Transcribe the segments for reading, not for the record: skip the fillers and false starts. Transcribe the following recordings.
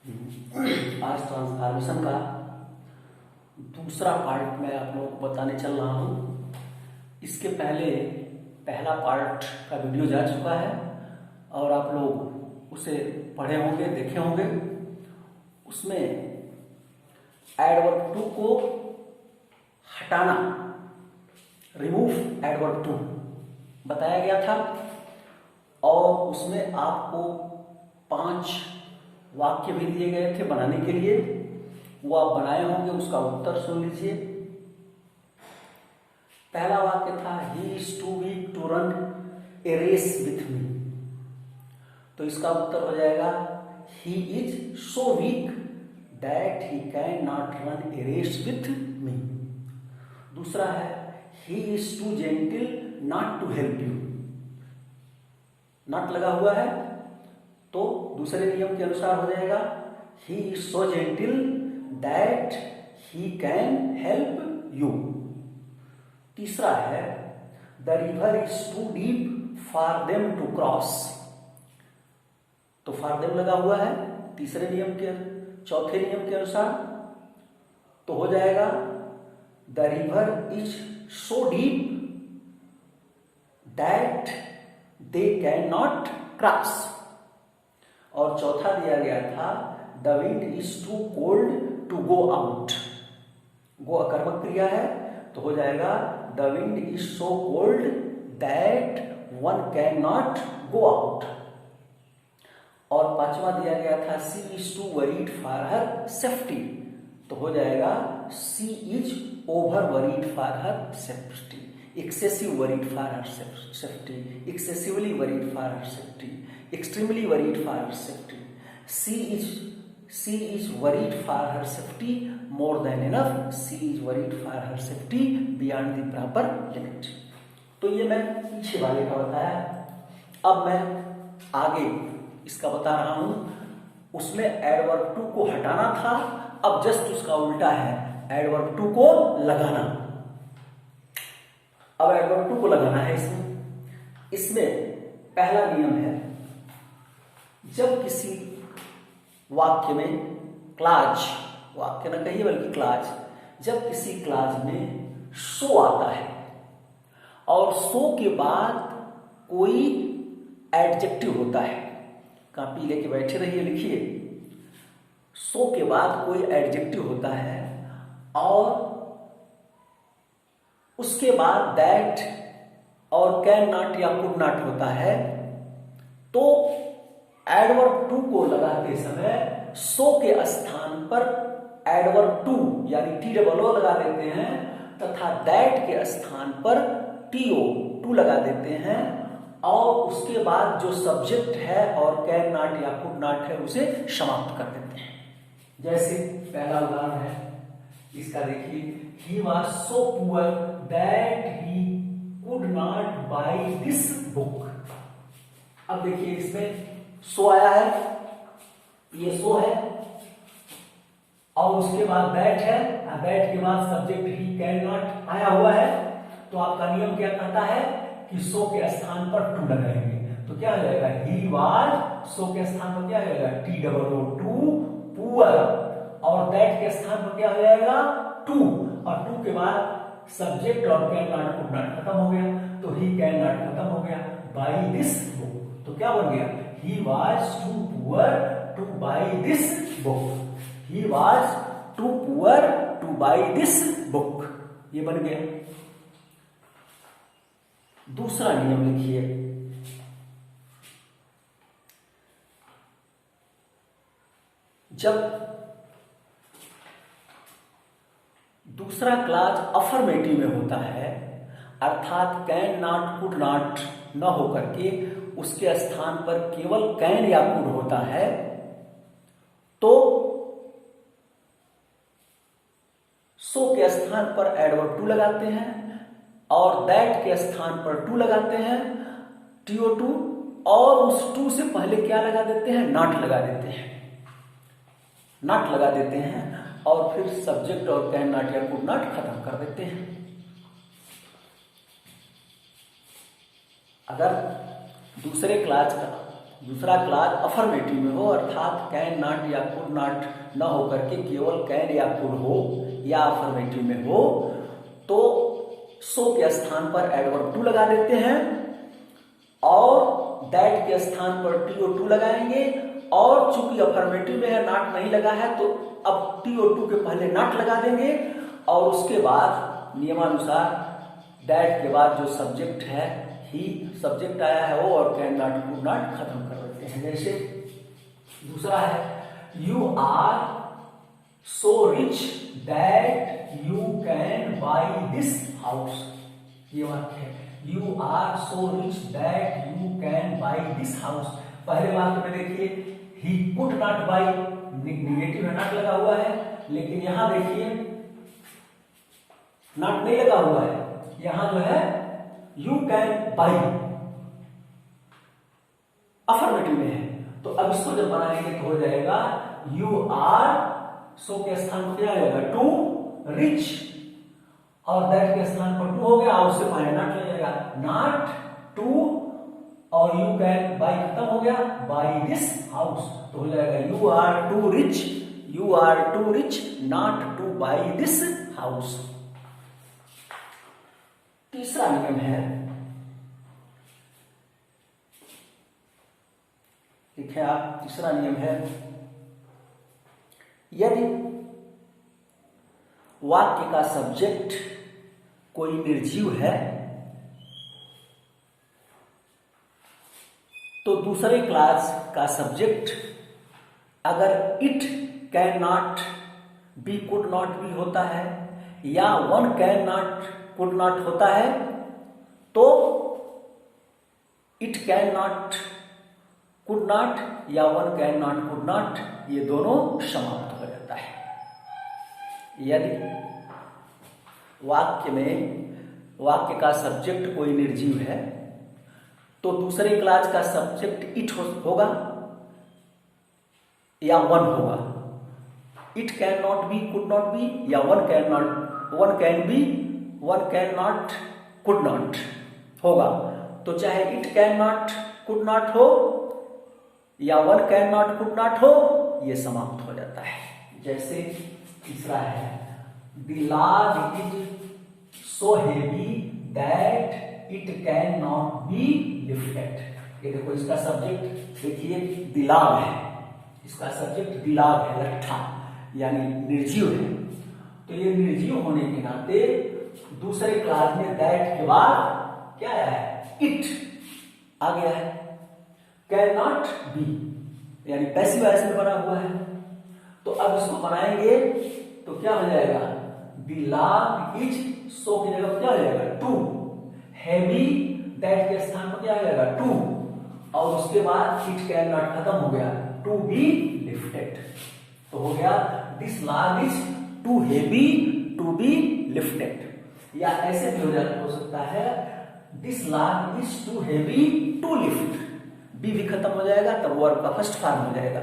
आज ट्रांसफॉर्मेशन का दूसरा पार्ट मैं आप लोगों को बताने चल रहा हूँ। इसके पहले पहला पार्ट का वीडियो जा चुका है और आप लोग उसे पढ़े होंगे, देखे होंगे। उसमें एडवर्ब टू को हटाना, रिमूव एडवर्ब टू बताया गया था और उसमें आपको 5 वाक्य भी दिए गए थे बनाने के लिए। वो आप बनाए होंगे, उसका उत्तर सुन लीजिए। पहला वाक्य था he is too weak to run a race with me. तो इसका उत्तर हो जाएगा he is so weak that he can not run a race with me. दूसरा है he is too gentle not to help you. Not लगा हुआ है तो दूसरे नियम के अनुसार हो जाएगा he is so gentle that he can help you. तीसरा है the river is too deep for them to cross. तो फॉर देम लगा हुआ है तीसरे नियम के, चौथे नियम के अनुसार। तो हो जाएगा the river is so deep that they can not cross. और चौथा दिया गया था the wind is too cold to go out. Go अकर्मक क्रिया है तो हो जाएगा the wind is so cold that one can not go out. और पांचवा दिया गया था she is too worried for her safety. तो हो जाएगा she is over worried for her safety. Excessive worried for her safety, excessively worried for her safety, extremely worried for her safety. She is worried for her safety more than enough. She is worried for her safety beyond the proper limit. तो ये मैं पीछे वाले का बताया। अब मैं आगे इसका बता रहा हूं। उसमें एडवर्ब टू को हटाना था, अब जस्ट उसका उल्टा है, एडवर्ब टू को लगाना। अब एडवर्ब टू को लगाना है इसमें पहला नियम है जब किसी वाक्य में क्लाज, वाक्य ना कहिए बल्कि क्लाज, जब किसी क्लाज में सो आता है और सो के बाद कोई एडजेक्टिव होता है, कॉपी लेके बैठे रहिए, लिखिए। सो के बाद कोई एडजेक्टिव होता है और उसके बाद दैट और कैन नॉट या कुड नॉट होता है, तो एडवर्ब टू को लगाते समय सो के स्थान पर एडवर्ब टू यानी टी डबल ओ लगा देते हैं तथा दैट के स्थान पर टीओ टू लगा देते हैं और उसके बाद जो सब्जेक्ट है और कैन नॉट या कुड नॉट है उसे समाप्त कर देते हैं। जैसे पहला उदाहरण है इसका, देखिए he was so poor that he could not buy this book. अब देखिए इसमें सो आया है, ये सो है और उसके बाद दैट है, दैट के बाद सब्जेक्ट ही कैन नॉट आया हुआ है। तो आपका नियम क्या कहता है कि सो के स्थान पर टू लगाएंगे। तो क्या हो जाएगा ही वाज, सो के स्थान पर क्या हो जाएगा T double O too, poor, और दैट के स्थान पर क्या हो जाएगा टू, और टू के बाद सब्जेक्ट और कैन नॉट कुड नॉट खत्म हो गया, तो ही कैन नॉट खत्म हो गया, बाय दिस बुक। तो क्या बन गया he was too poor to buy this book. He was too poor to buy this book. ये बन गया। दूसरा नियम लिखिए, जब दूसरा क्लास अफर्मेटिव में होता है अर्थात कैन नॉट कुड नॉट न होकर के उसके स्थान पर केवल कैन या कुड होता है, तो सो के स्थान पर एडवर्ब टू लगाते हैं और दैट के स्थान पर टू लगाते हैं, टीओ टू, और उस टू से पहले क्या लगा देते हैं नॉट लगा देते हैं, नॉट लगा देते हैं और फिर सब्जेक्ट और कैन नॉट या कुड नॉट खत्म कर देते हैं। अगर दूसरे क्लास का दूसरा क्लास अफर्मेटिव में हो, अर्थात कैन नॉट या कुड नॉट न होकर के केवल कैन या कुड हो या अफर्मेटिव में हो, तो सो के स्थान पर एडवर्ब टू लगा देते हैं और दैट के स्थान पर TO2 लगाएंगे। और चूंकि अफर्मेटिव में है, नॉट नहीं लगा है, तो अब TO2 के पहले नॉट लगा देंगे और उसके बाद नियमानुसार दैट के बाद जो सब्जेक्ट है ही सब्जेक्ट आया है वो और कैन नॉट कुड नॉट खत्म कर देते हैं। जैसे दूसरा है you are so rich that you can buy this house. ये वाक्य है, you are so rich that you can buy this house. पहले वाक्य में देखिए he could not buy, negative में नॉट लगा हुआ है, लेकिन यहां देखिए नॉट नहीं लगा हुआ है, यहां जो है यू कैन बाई अफर्मेटिव में है। तो अब इसको जब बनाएंगे तो हो जाएगा यू आर, सो के स्थान पर क्या आएगा टू, रिच, और दैट के स्थान पर टू हो गया और उससे पहले नॉट ले जाएगा, नॉट टू, और यू कैन बाई खत्म हो गया, बाई दिस हाउस। तो हो जाएगा you are too rich, you are too rich not to buy this house. तीसरा नियम है, लिखे आप, तीसरा नियम है यदि वाक्य का सब्जेक्ट कोई निर्जीव है तो दूसरे क्लास का सब्जेक्ट अगर it can not be could not be होता है या one can not could not होता है तो it can not could not या one can not could not ये दोनों समाप्त हो जाता है। यदि वाक्य का सब्जेक्ट कोई निर्जीव है तो दूसरे क्लास का सब्जेक्ट इट होगा या वन होगा। It can not be could not be या one can be one can not could not होगा। तो चाहे it can not could not हो या one can not could not हो, ये समाप्त हो जाता है। जैसे तीसरा है the laws is so heavy that it can not be lifted. ये देखो इसका सब्जेक्ट देखिए दिलाव है, इसका सब्जेक्ट दिलाव है, लट्ठा यानी निर्जीव है। तो ये निर्जीव होने के नाते दूसरे क्लास में दैट के बाद क्या आया है, इट आ गया है। कैन नॉट बी यानी पैसिव वॉइस में बना हुआ है। तो अब इसको बनाएंगे तो क्या हो जाएगा, द लॉज इज, सो की जगह क्या हो जाएगा टू, हैवी दैट के स्थान पर क्या हो जाएगा टू, और उसके बाद इट कैन नॉट खत्म हो गया, टू बी लिफ्टेड। तो हो गया this log is too heavy to be lifted. या ऐसे भी हो सकता है this log is too heavy to lift, be भी खत्म हो जाएगा, तब वर्ब का फर्स्ट फॉर्म हो जाएगा,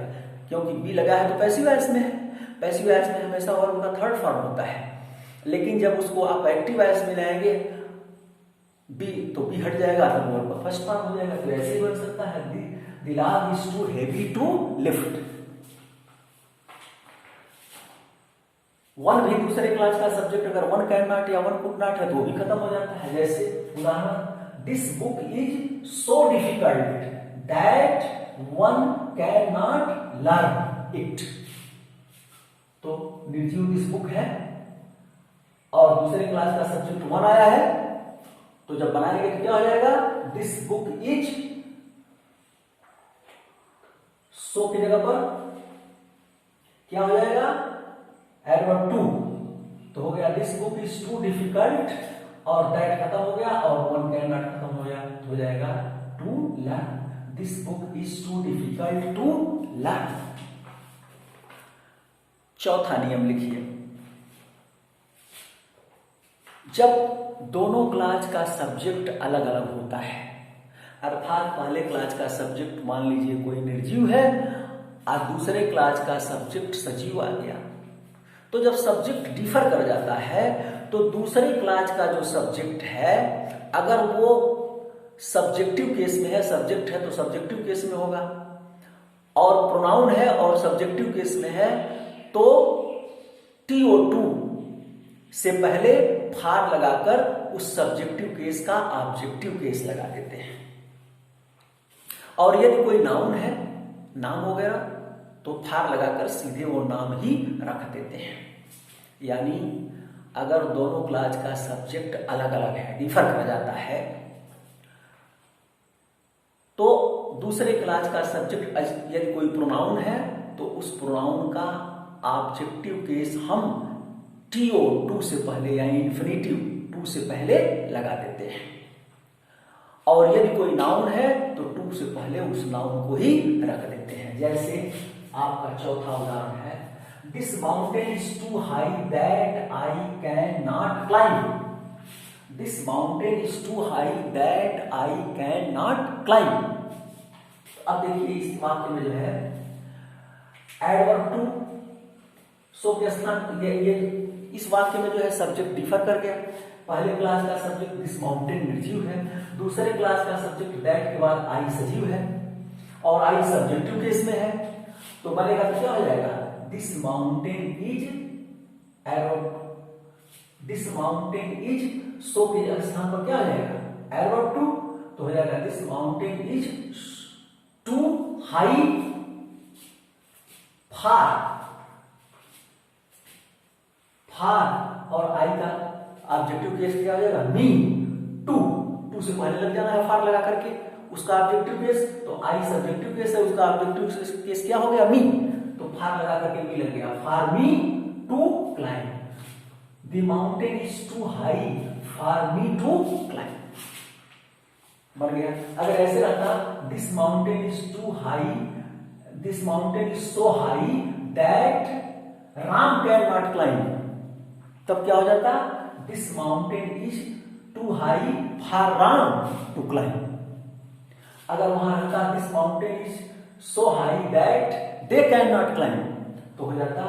क्योंकि बी लगा है तो पैसिव वॉइस में है। पैसिव वॉइस में हमेशा वर्ब का थर्ड फॉर्म होता है, लेकिन जब उसको आप एक्टिव वॉइस में लाएंगे बी तो बी हट जाएगा, तब वर्ब का फर्स्ट फॉर्म हो जाएगा। तो ऐसे ही बन सकता है the laws is too heavy to lift. One भी दूसरे क्लास का सब्जेक्ट अगर वन कैन नॉट या वन कुड नॉट है तो वो भी खत्म हो जाता है। जैसे उदाहरण this book is so difficult that one can not learn it. तो निर्जीव दिस बुक है और दूसरे क्लास का सब्जेक्ट वन आया है, तो जब बनाएंगे तो क्या हो जाएगा, दिस बुक इज, सो की जगह पर क्या हो जाएगा, एडवर्ब टू। तो हो गया this book is too difficult और दैट खत्म हो गया और वन कैन नॉट खत्म हो गया, तो हो जाएगा to learn. This book is too difficult to learn. चौथा नियम लिखिए, जब दोनों क्लास का सब्जेक्ट अलग अलग होता है, अर्थात पहले क्लास का सब्जेक्ट मान लीजिए कोई निर्जीव है और दूसरे क्लास का सब्जेक्ट सजीव आ गया, तो जब सब्जेक्ट डिफर कर जाता है तो दूसरे क्लास का जो सब्जेक्ट है अगर वो सब्जेक्टिव केस में है, सब्जेक्ट है तो सब्जेक्टिव केस में होगा, और प्रोनाउन है और सब्जेक्टिव केस में है तो TO2 से पहले फार लगाकर उस सब्जेक्टिव केस का ऑब्जेक्टिव केस लगा देते हैं। और यदि कोई नाउन है, नाम वगैरह, तो फार लगाकर सीधे वो नाम ही रख देते हैं। यानी अगर दोनों क्लास का सब्जेक्ट अलग अलग है, डिफर कर जाता है, तो दूसरे क्लास का सब्जेक्ट यदि कोई प्रोनाउन है तो उस प्रोनाउन का ऑब्जेक्टिव केस हम TO2 से पहले यानी इन्फिनिटिव 2 से पहले लगा देते हैं। और यदि कोई नाउन है तो 2 से पहले उस नाउन को ही रख देते हैं। जैसे आपका चौथा उदाहरण है, this mountain is too high that I can not climb. This mountain is too high that I can not climb. अब देखिए इस वाक्य में जो है एडवर्ब टू सो के स्थान, ये इस वाक्य में जो है सब्जेक्ट डिफर कर गया। पहले क्लास का सब्जेक्ट दिस माउंटेन निर्जीव है, दूसरे क्लास का सब्जेक्ट दैट के बाद आई सजीव है और आई सब्जेक्टिव केस में है, तो बनेगा तो क्या हो जाएगा, this mountain is adverb, this mountain is सो के स्थान पर क्या हो जाएगा एडवर्ब टू, तो हो जाएगा this mountain is too high for, for और आई का ऑब्जेक्टिव केस क्या हो जाएगा मी, टू से पहले लग जाना है फार लगा करके उसका ऑब्जेक्टिव केस, तो आई सब्जेक्टिव केस है, उसका ऑब्जेक्टिव केस क्या हो गया मी, तो फार लगा करके मी लग गया, for me to climb. The mountain is too high for me to climb, बन गया। अगर ऐसे रहता this mountain is too high, this mountain is so high that Ram can not climb, तब क्या हो जाता this mountain is too high for Ram to climb. अगर वहां रहता this mountain is so high that they can not climb, तो हो जाता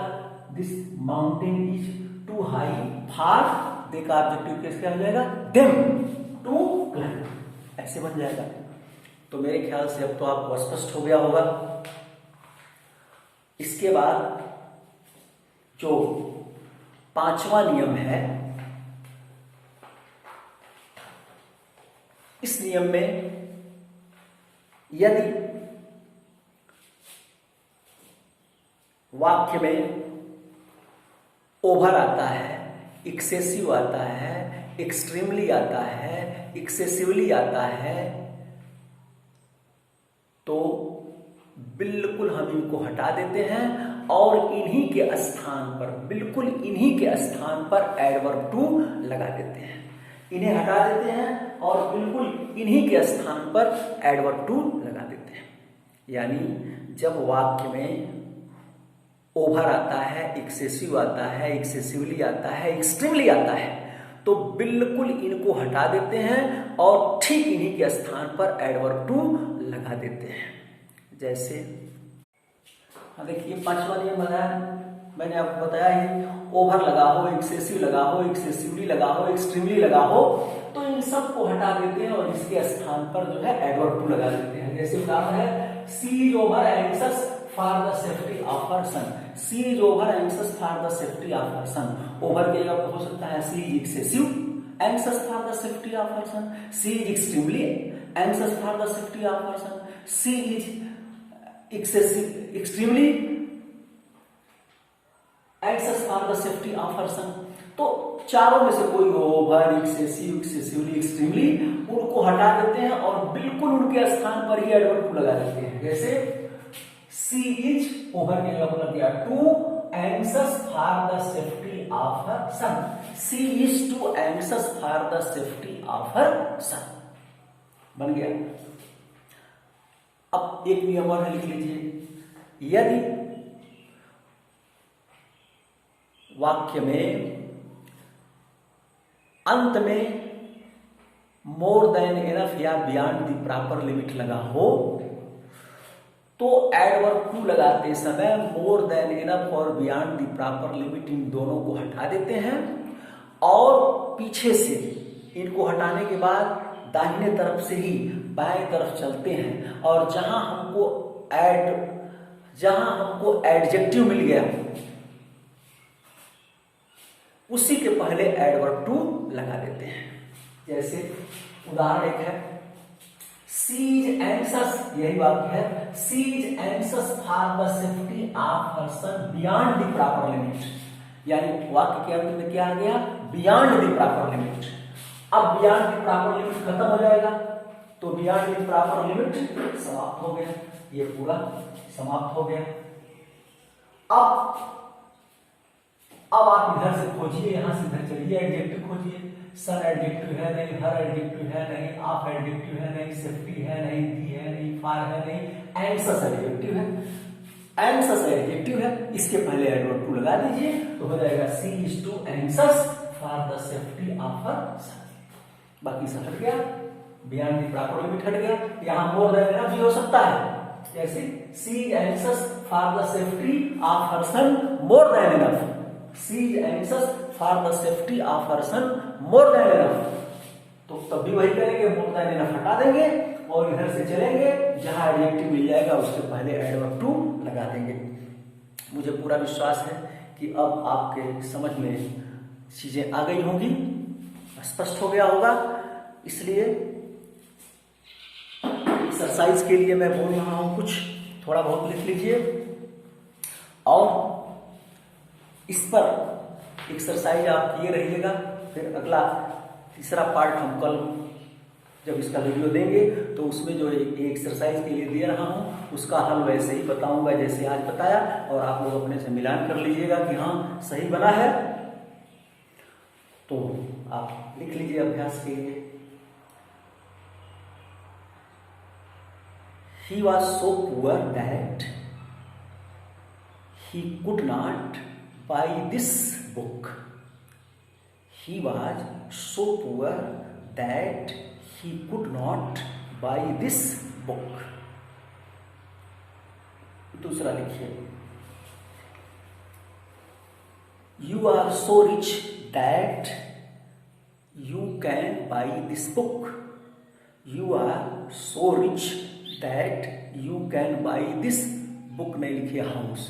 this mountain is too high for, दे का ऑब्जेक्टिव केस क्या हो जाएगा देम टू क्लाइंब, ऐसे बन जाएगा। तो मेरे ख्याल से अब तो आपको स्पष्ट हो गया होगा। इसके बाद जो पांचवा नियम है, इस नियम में यदि वाक्य में ओवर आता है, एक्सेसिव आता है, एक्सट्रीमली आता है, एक्सेसिवली आता है, तो बिल्कुल हम इनको हटा देते हैं और इन्हीं के स्थान पर, बिल्कुल इन्हीं के स्थान पर एडवर्ब टू लगा देते हैं। इन्हें हटा देते हैं और बिल्कुल इन्हीं के स्थान पर एडवर्ब टू लगा देते हैं। यानी जब वाक्य में ओवर आता है, एक्सेसिव आता है, एक्सेसिवली आता है, एक्सट्रीमली आता है, तो बिल्कुल इनको हटा देते हैं और ठीक इन्हीं के स्थान पर एडवर्ब टू लगा देते हैं। जैसे देखिए पांचवा नियम बताया, मैंने आपको बताया ही, ओवर लगा हो, एक्सेसिव लगा हो, एक्सेसिवली लगा हो, एक्सट्रीमली लगा हो, तो इन सब को हटा देते हैं और इसके स्थान पर जो है एडवर्ब टू लगा देते हैं। जैसे उदाहरण है, she is over anxious for the safety of her son, she is over anxious for the safety of her son. Over के जगह हो सकता है she is excessive anxious for the safety of her son, she is extremely anxious for the safety of her son, she is excessive extremely anxious for the safety of her son. तो चारों में से कोई हो, over, excessive, excessively, extremely, उनको हटा देते हैं और बिल्कुल उनके स्थान पर ही एडवर्ब टू लगा देते हैं। जैसे सी इज ओवर के जगह लग गया too anxious for the safety of her son, she is too anxious for the safety of her son, बन गया। अब एक नियम और लिख लीजिए, यदि वाक्य में अंत में मोर देन इनफ या बियॉन्ड द प्रॉपर लिमिट लगा हो, तो एडवर्ब टू लगाते समय मोर देन इनफ और beyond the proper limit in दोनों को हटा देते हैं और पीछे से इनको हटाने के बाद दाहिने तरफ से ही बाएं तरफ चलते हैं और जहां हमको एडजेक्टिव मिल गया उसी के पहले एडवर्ब टू लगा देते हैं। जैसे उदाहरण एक है, शी इज एंग्जियस, यही वाक्य है, she is anxious for the safety of her son beyond the proper limit, यानी वाक्य के अंत में क्या आ गया, बियॉन्ड द प्रॉपर लिमिट। अब बियॉन्ड द प्रॉपर लिमिट खत्म हो जाएगा तो बियॉन्ड द प्रॉपर लिमिट समाप्त हो गया, ये पूरा समाप्त हो गया। अब आप इधर से खोजिए, यहां से इधर चलिए, एडजेक्टिव खोजिए। सन एडजेक्टिव है नहीं, हर एडजेक्टिव है नहीं, ऑफ एडजेक्टिव है नहीं, सेफ्टी है नहीं, दी है नहीं, फार है नहीं, एंग्जियस एडजेक्टिव है, एंग्जियस एडजेक्टिव है, इसके पहले एडवर्ब टू लगा दीजिए तो हो जाएगा she is too anxious for the safety of her son. बाकी सब हट गया, बियॉन्ड द प्रॉपर लिमिट हट गया, यहां मोर देन एनफ भी हो सकता है, जैसे she is anxious for the safety of her son more than enough, she is anxious for the safety of her son more than enough, तो तब भी वही करेंगे, मोर देन एनफ हटा देंगे और इधर से चलेंगे, जहां एडजेक्टिव मिल जाएगा उसके पहले एडवर्ब टू लगा देंगे। मुझे पूरा विश्वास है कि अब आपके समझ में चीजें आ गई होंगी, स्पष्ट हो गया होगा। इसलिए एक्सरसाइज के लिए मैं बोल रहा हूं, कुछ थोड़ा बहुत लिख लीजिए और इस पर एक्सरसाइज आप किए रहिएगा। फिर अगला तीसरा पार्ट हम कल जब इसका वीडियो देंगे तो उसमें जो एक्सरसाइज के लिए दे रहा हूं उसका हल वैसे ही बताऊंगा जैसे आज बताया, और आप लोग अपने से मिलान कर लीजिएगा कि हाँ सही बना है। तो आप लिख लीजिए अभ्यास के लिए। He was so poor that he could not buy this book. He was so poor that he could not buy this book. दूसरा लिखिए, You are so rich that you can buy this book. You are so rich that you can buy this book, नहीं लिखिए house.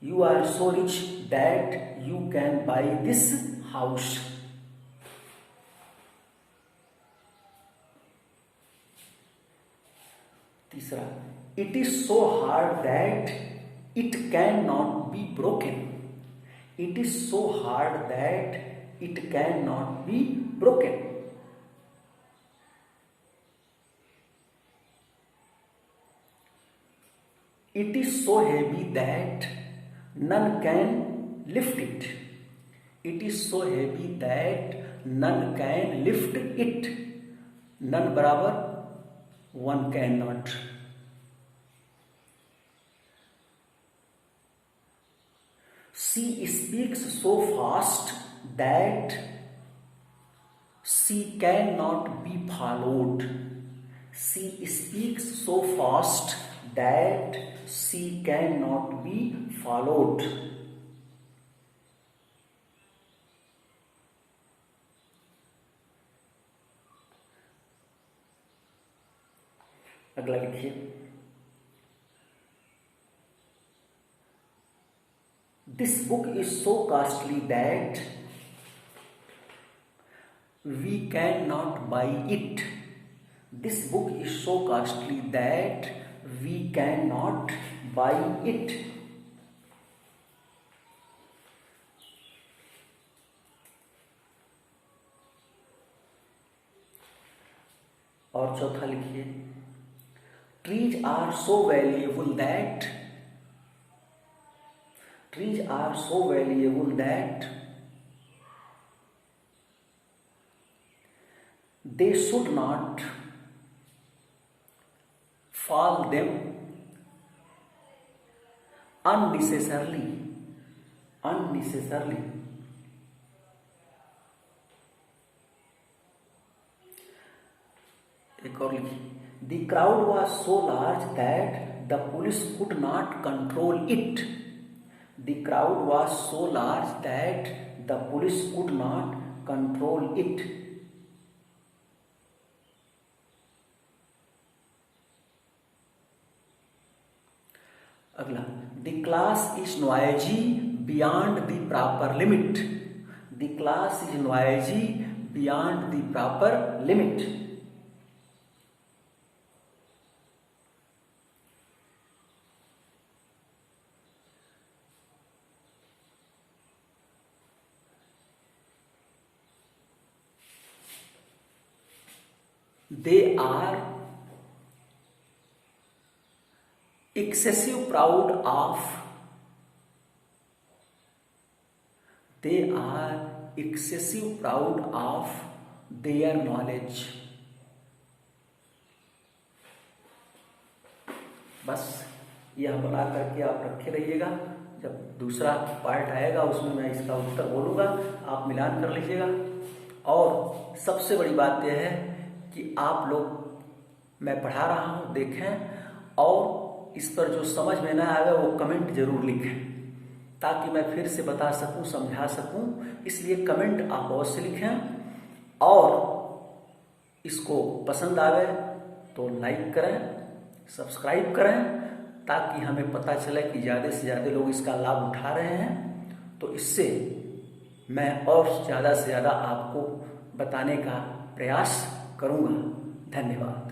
You are so rich that you can buy this house. तीसरा, It is so hard that it cannot be broken. It is so hard that it cannot be broken. It is so heavy that none can lift it. It is so heavy that none can lift it. None बराबर one cannot. She speaks so fast that she cannot be followed. She speaks so fast that she cannot be followed. अगला लिखिए, This book is so costly that we cannot buy it. This book is so costly that we cannot buy it. और चौथा लिखिए, Trees are so valuable that they should not fall them unnecessarily. एक और लिखिए, The crowd was so large that the police could not control it. The crowd was so large that the police could not control it. अगला, the class is noisy beyond the proper limit. The class is noisy beyond the proper limit. They are excessive proud of, they are excessive proud of their knowledge। बस यह बना करके आप रखे रहिएगा, जब दूसरा पार्ट आएगा उसमें मैं इसका उत्तर बोलूँगा, आप मिलान कर लीजिएगा। और सबसे बड़ी बात यह है कि आप लोग, मैं पढ़ा रहा हूँ, देखें और इस पर जो समझ में ना आवे वो कमेंट जरूर लिखें, ताकि मैं फिर से बता सकूँ, समझा सकूँ। इसलिए कमेंट आप अवश्य लिखें और इसको पसंद आवे तो लाइक करें, सब्सक्राइब करें, ताकि हमें पता चले कि ज़्यादा से ज़्यादा लोग इसका लाभ उठा रहे हैं। तो इससे मैं और ज़्यादा से ज़्यादा आपको बताने का प्रयास करूँगा। धन्यवाद।